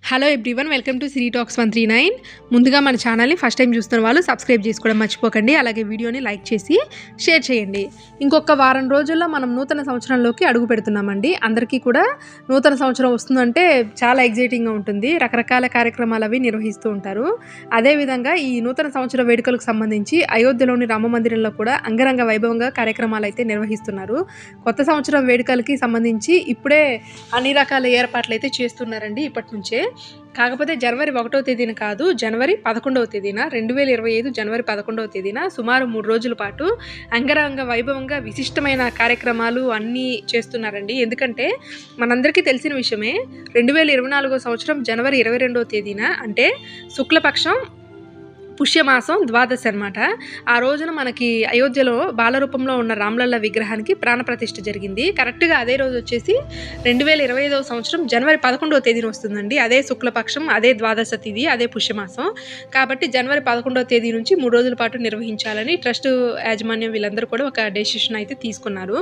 Hello everyone, welcome to Sri talks 139. ముందుగా మన ఛానల్ని ఫస్ట్ టైం చూస్తున్న వాళ్ళు సబ్స్క్రైబ్ చేసుకోవడం మర్చిపోకండి. అలాగే వీడియోని లైక్ చేసి షేర్ చేయండి. ఇంకొక వారం రోజుల్లో మనం నూతన సంవత్సరంలోకి అడుగు పెడుతున్నామండి. అందరికీ కూడా నూతన సంవత్సరం వస్తుందంటే చాలా ఎగ్జైటింగ్గా ఉంటుంది. రకరకాల కార్యక్రమాలు అవి నిర్వహిస్తూ ఉంటారు. అదేవిధంగా ఈ నూతన సంవత్సర వేడుకలకు సంబంధించి అయోధ్యలోని రామ మందిరంలో కూడా అంగరంగ వైభవంగా కార్యక్రమాలు అయితే నిర్వహిస్తున్నారు. కొత్త సంవత్సరం వేడుకలకి సంబంధించి ఇప్పుడే అన్ని రకాల ఏర్పాట్లు అయితే చేస్తున్నారండి ఇప్పటి నుంచే. కాకపోతే జనవరి 1వ తేదీన కాదు, జనవరి 11వ తేదీన 2025 జనవరి 11వ తేదీన సుమారు 3 రోజుల పాటు అంగరంగ వైభవంగా విశిష్టమైన కార్యక్రమాలు అన్నీ చేస్తున్నారండి. ఎందుకంటే మనందరికీ తెలిసిన విషయమే, 2024 సంవత్సరం జనవరి 22వ తేదీన అంటే శుక్లపక్షం పుష్యమాసం ద్వాదశి అనమాట. ఆ రోజున మనకి అయోధ్యలో బాలరూపంలో ఉన్న రామ్లల్ల విగ్రహానికి ప్రాణప్రతిష్ఠ జరిగింది. కరెక్ట్గా అదే రోజు వచ్చేసి 2025 సంవత్సరం జనవరి 11వ తేదీన వస్తుందండి. అదే శుక్లపక్షం, అదే ద్వాదశ తిథి, అదే పుష్యమాసం. కాబట్టి జనవరి 11వ తేదీ నుంచి 3 రోజుల పాటు నిర్వహించాలని ట్రస్ట్ యాజమాన్యం వీళ్ళందరూ కూడా ఒక డెసిషన్ అయితే తీసుకున్నారు.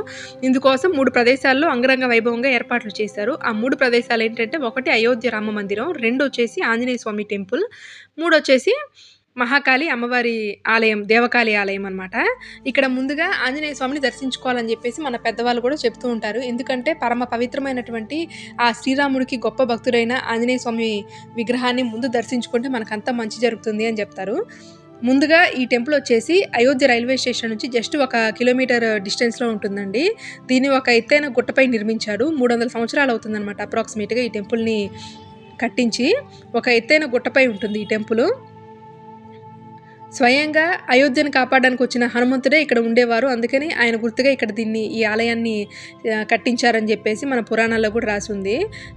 ఇందుకోసం 3 ప్రదేశాల్లో అంగరంగ వైభవంగా ఏర్పాట్లు చేశారు. ఆ 3 ప్రదేశాలు ఏంటంటే, 1 అయోధ్య రామ మందిరం, 2 వచ్చేసి ఆంజనేయ స్వామి టెంపుల్, 3 వచ్చేసి మహాకాళి అమ్మవారి ఆలయం, దేవకాళి ఆలయం అనమాట. ఇక్కడ ముందుగా ఆంజనేయ స్వామిని దర్శించుకోవాలని చెప్పేసి మన పెద్దవాళ్ళు కూడా చెప్తూ ఉంటారు. ఎందుకంటే పరమ పవిత్రమైనటువంటి ఆ శ్రీరాముడికి గొప్ప భక్తుడైన ఆంజనేయ స్వామి విగ్రహాన్ని ముందు దర్శించుకుంటే మనకంతా మంచి జరుగుతుంది అని చెప్తారు. ముందుగా ఈ టెంపుల్ వచ్చేసి అయోధ్య రైల్వే స్టేషన్ నుంచి జస్ట్ 1 కిలోమీటర్ డిస్టెన్స్లో ఉంటుందండి. దీన్ని ఒక ఎత్తైన గుట్టపై నిర్మించారు. 300 సంవత్సరాలు అవుతుందన్నమాట అప్రాక్సిమేట్గా ఈ టెంపుల్ని కట్టించి. ఒక ఎత్తైన గుట్టపై ఉంటుంది ఈ టెంపుల్. స్వయంగా అయోధ్యను కాపాడడానికి వచ్చిన హనుమంతుడే ఇక్కడ ఉండేవారు. అందుకని ఆయన గుర్తుగా ఇక్కడ ఈ ఆలయాన్ని కట్టించారని చెప్పేసి మన పురాణాల్లో కూడా రాసి ఉంది.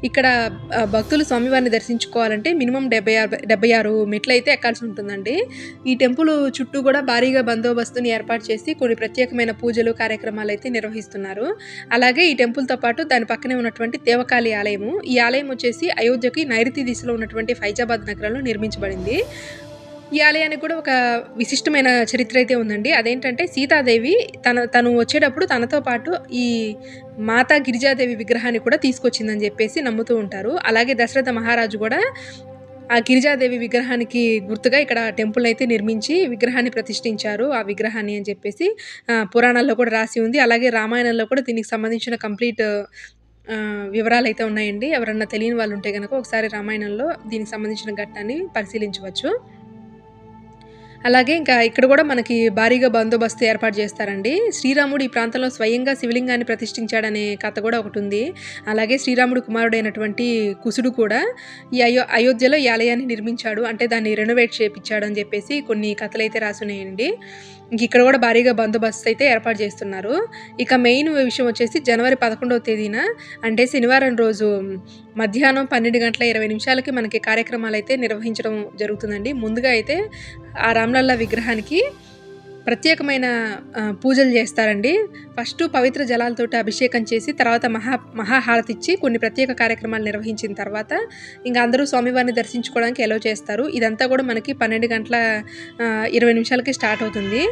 ఇక్కడ భక్తులు స్వామివారిని దర్శించుకోవాలంటే మినిమం 76 మెట్లు అయితే ఎక్కాల్సి ఉంటుందండి. ఈ టెంపుల్ చుట్టూ కూడా భారీగా బందోబస్తుని ఏర్పాటు చేసి కొన్ని ప్రత్యేకమైన పూజలు, కార్యక్రమాలు అయితే నిర్వహిస్తున్నారు. అలాగే ఈ టెంపుల్తో పాటు దాని పక్కనే ఉన్నటువంటి దేవకాళి ఆలయము. ఈ ఆలయం వచ్చేసి అయోధ్యకి నైరుతి దిశలో ఉన్నటువంటి ఫైజాబాద్ నగరంలో నిర్మించబడింది. ఈ ఆలయానికి కూడా ఒక విశిష్టమైన చరిత్ర అయితే ఉందండి. అదేంటంటే, సీతాదేవి తను వచ్చేటప్పుడు తనతో పాటు ఈ మాతా గిరిజాదేవి విగ్రహాన్ని కూడా తీసుకొచ్చిందని చెప్పేసి నమ్ముతూ ఉంటారు. అలాగే దశరథ మహారాజు కూడా ఆ గిరిజాదేవి విగ్రహానికి గుర్తుగా ఇక్కడ టెంపుల్ అయితే నిర్మించి విగ్రహాన్ని ప్రతిష్ఠించారు, ఆ విగ్రహాన్ని అని చెప్పేసి పురాణాల్లో కూడా రాసి ఉంది. అలాగే రామాయణంలో కూడా దీనికి సంబంధించిన కంప్లీట్ వివరాలు అయితే ఉన్నాయండి. ఎవరన్నా తెలియని వాళ్ళు ఉంటే కనుక ఒకసారి రామాయణంలో దీనికి సంబంధించిన ఘట్టాన్ని పరిశీలించవచ్చు. అలాగే ఇంకా ఇక్కడ కూడా మనకి భారీగా బందోబస్తు ఏర్పాటు చేస్తారండి. శ్రీరాముడు ఈ ప్రాంతంలో స్వయంగా శివలింగాన్ని ప్రతిష్ఠించాడనే కథ కూడా ఒకటి ఉంది. అలాగే శ్రీరాముడు కుమారుడైనటువంటి కుశుడు కూడా ఈ అయోధ్యలో ఈ ఆలయాన్ని నిర్మించాడు, అంటే దాన్ని రెనోవేట్ చేయించాడు అని చెప్పేసి కొన్ని కథలు అయితే రాసున్నాయండి. ఇక్కడ కూడా భారీగా బందోబస్తు అయితే ఏర్పాటు చేస్తున్నారు. ఇక మెయిన్ విషయం వచ్చేసి జనవరి 11వ తేదీన అంటే శనివారం రోజు మధ్యాహ్నం 12:20 మనకి కార్యక్రమాలు అయితే నిర్వహించడం జరుగుతుందండి. ముందుగా అయితే ఆ రామ్లల్ల విగ్రహానికి ప్రత్యేకమైన పూజలు చేస్తారండి. ఫస్ట్ పవిత్ర జలాలతోటి అభిషేకం చేసి తర్వాత మహాహారతి ఇచ్చి కొన్ని ప్రత్యేక కార్యక్రమాలు నిర్వహించిన తర్వాత ఇంకా అందరూ స్వామివారిని దర్శించుకోవడానికి ఎలో చేస్తారు. ఇదంతా కూడా మనకి 12:20 స్టార్ట్ అవుతుంది.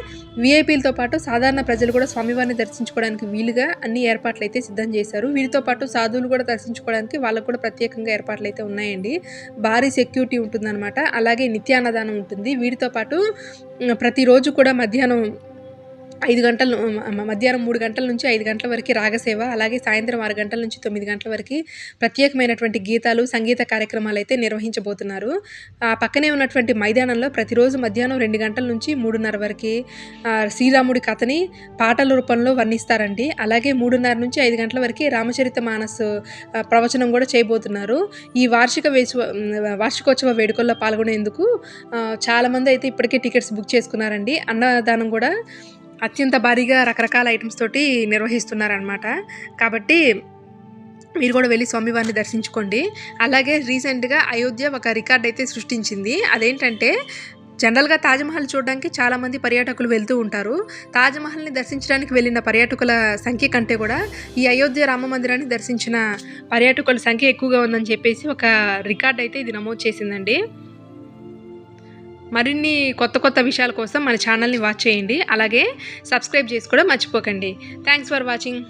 విఐపీలతో పాటు సాధారణ ప్రజలు కూడా స్వామివారిని దర్శించుకోవడానికి వీలుగా అన్ని ఏర్పాట్లు అయితే సిద్ధం చేశారు. వీరితో పాటు సాధువులు కూడా దర్శించుకోవడానికి వాళ్ళకు కూడా ప్రత్యేకంగా ఏర్పాట్లు అయితే ఉన్నాయండి. భారీ సెక్యూరిటీ ఉంటుందన్నమాట. అలాగే నిత్యాన్నదానం ఉంటుంది. వీటితో పాటు ప్రతిరోజు కూడా మధ్యాహ్నం 3 గంటల నుంచి 5 గంటల వరకు రాగసేవ, అలాగే సాయంత్రం 6 గంటల నుంచి 9 గంటల వరకు ప్రత్యేకమైనటువంటి గీతాలు, సంగీత కార్యక్రమాలు అయితే నిర్వహించబోతున్నారు. ఆ పక్కనే ఉన్నటువంటి మైదానంలో ప్రతిరోజు మధ్యాహ్నం 2 గంటల నుంచి 3:30 వరకు శ్రీరాముడి కథని పాటల రూపంలో వర్ణిస్తారండి. అలాగే 3:30 నుంచి 5 గంటల వరకు రామచరిత మానస్ ప్రవచనం కూడా చేయబోతున్నారు. ఈ వార్షికోత్సవ వేడుకల్లో పాల్గొనేందుకు చాలామంది అయితే ఇప్పటికే టికెట్స్ బుక్ చేసుకున్నారండి. అన్నదానం కూడా అత్యంత భారీగా రకరకాల ఐటమ్స్ తోటి నిర్వహిస్తున్నారనమాట. కాబట్టి మీరు కూడా వెళ్ళి స్వామివారిని దర్శించుకోండి. అలాగే రీసెంట్గా అయోధ్య ఒక రికార్డ్ అయితే సృష్టించింది. అదేంటంటే, జనరల్గా తాజ్మహల్ చూడడానికి చాలామంది పర్యాటకులు వెళ్తూ ఉంటారు. తాజ్మహల్ని దర్శించడానికి వెళ్ళిన పర్యాటకుల సంఖ్య కంటే కూడా ఈ అయోధ్య రామ మందిరాన్ని దర్శించిన పర్యాటకుల సంఖ్య ఎక్కువగా ఉందని చెప్పేసి ఒక రికార్డ్ అయితే ఇది నమోదు చేసిందండి. మరిన్ని కొత్త విషయాల కోసం మన ఛానల్ని వాచ్ చేయండి. అలాగే సబ్స్క్రైబ్ చేసుకోవడం మర్చిపోకండి. Thanks for watching.